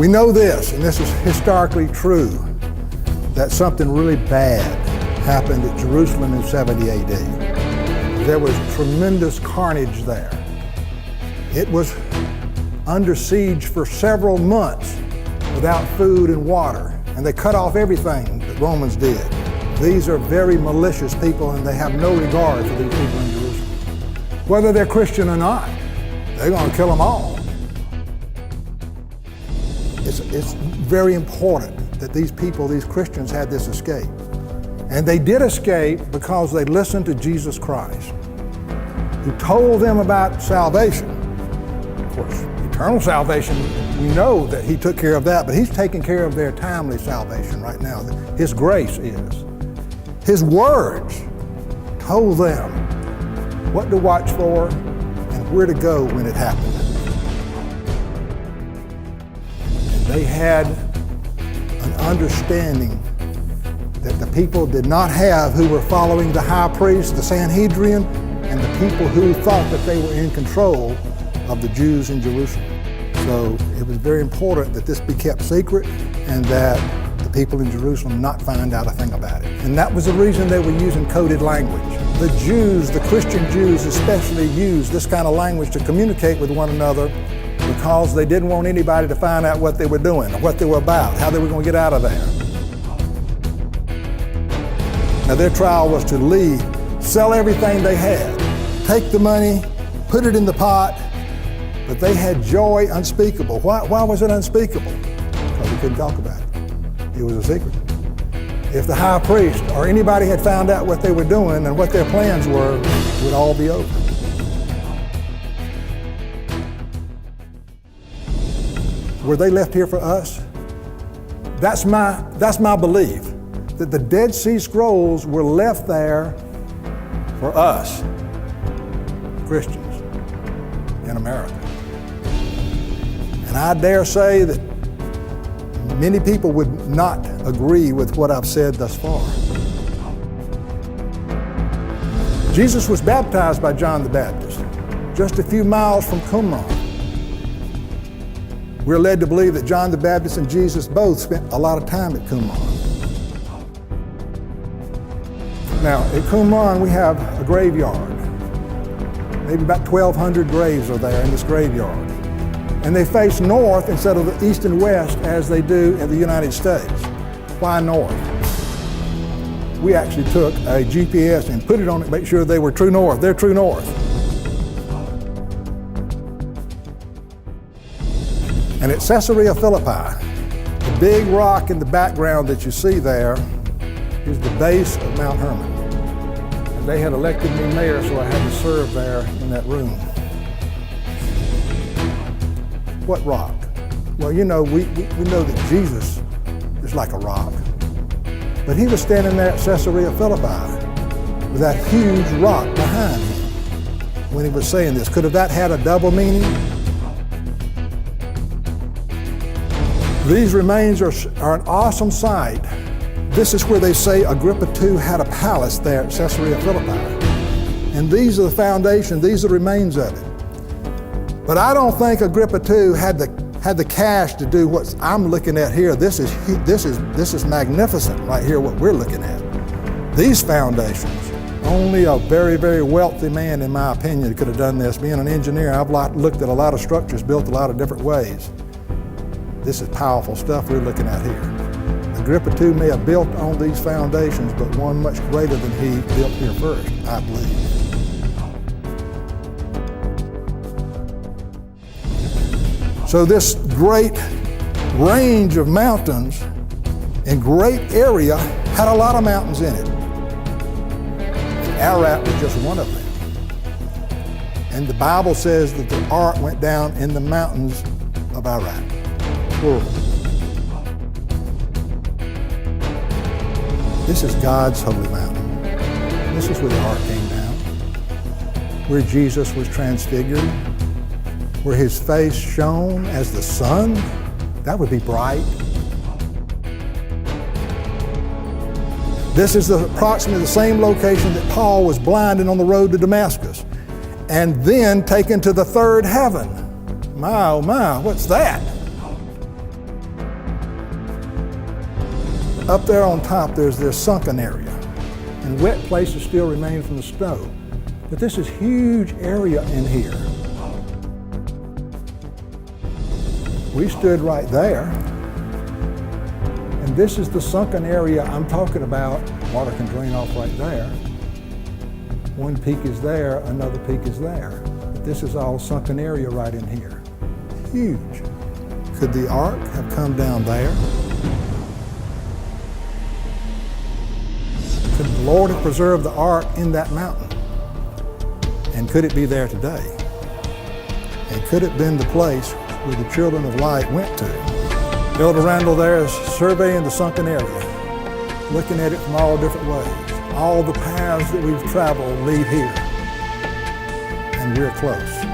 We know this, and this is historically true, that something really bad happened at Jerusalem in 70 AD. There was tremendous carnage there. It was under siege for several months without food and water, and they cut off everything that Romans did. These are very malicious people, and they have no regard for these people in Jerusalem. Whether they're Christian or not, they're going to kill them all. It's very important that these people, these Christians, had this escape. And they did escape because they listened to Jesus Christ, who told them about salvation. Of course, eternal salvation, we know that he took care of that, but he's taking care of their timely salvation right now. His grace is. His words told them what to watch for and where to go when it happened. They had an understanding that the people did not have who were following the high priest, the Sanhedrin, and the people who thought that they were in control of the Jews in Jerusalem. So it was very important that this be kept secret and that the people in Jerusalem not find out a thing about it. And that was the reason they were using coded language. The Jews, the Christian Jews especially, used this kind of language to communicate with one another because they didn't want anybody to find out what they were doing, or what they were about, how they were going to get out of there. Now their trial was to leave, sell everything they had, take the money, put it in the pot, but they had joy unspeakable. Why was it unspeakable? Because we couldn't talk about it. It was a secret. If the high priest or anybody had found out what they were doing and what their plans were, it would all be over. Were they left here for us? That's my belief, that the Dead Sea Scrolls were left there for us, Christians in America. And I dare say that many people would not agree with what I've said thus far. Jesus was baptized by John the Baptist just a few miles from Qumran. We're led to believe that John the Baptist and Jesus both spent a lot of time at Qumran. Now, at Qumran, we have a graveyard. Maybe about 1,200 graves are there in this graveyard. And they face north instead of the east and west as they do in the United States. Why north? We actually took a GPS and put it on it to make sure they were true north. They're true north. And at Caesarea Philippi, the big rock in the background that you see there is the base of Mount Hermon. And they had elected me mayor, so I had to serve there in that room. What rock? Well, you know, we know that Jesus is like a rock. But he was standing there at Caesarea Philippi with that huge rock behind him when he was saying this. Could have that had a double meaning? These remains are an awesome sight. This is where they say Agrippa II had a palace there at Caesarea Philippi. And these are the foundation, these are the remains of it. But I don't think Agrippa II had the cash to do what I'm looking at here. This is magnificent right here, what we're looking at. These foundations, only a very, very wealthy man, in my opinion, could have done this. Being an engineer, I've looked at a lot of structures built a lot of different ways. This is powerful stuff we're looking at here. Agrippa II may have built on these foundations, but one much greater than he built here first, I believe. So this great range of mountains and great area had a lot of mountains in it. And Ararat was just one of them. And the Bible says that the ark went down in the mountains of Ararat. Plural. This is God's holy mountain. This is where the ark came down, where Jesus was transfigured, where his face shone as the sun. That would be bright. This is approximately the same location that Paul was blinded on the road to Damascus and then taken to the third heaven. My, oh my, what's that? Up there on top, there's this sunken area, and wet places still remain from the snow. But this is a huge area in here. We stood right there, and this is the sunken area I'm talking about. Water can drain off right there. One peak is there, another peak is there. But this is all sunken area right in here. Huge. Could the ark have come down there? Could the Lord have preserved the ark in that mountain? And could it be there today? And could it have been the place where the children of light went to? Elder Randall there is surveying the sunken area, looking at it from all different ways. All the paths that we've traveled lead here, and we're close.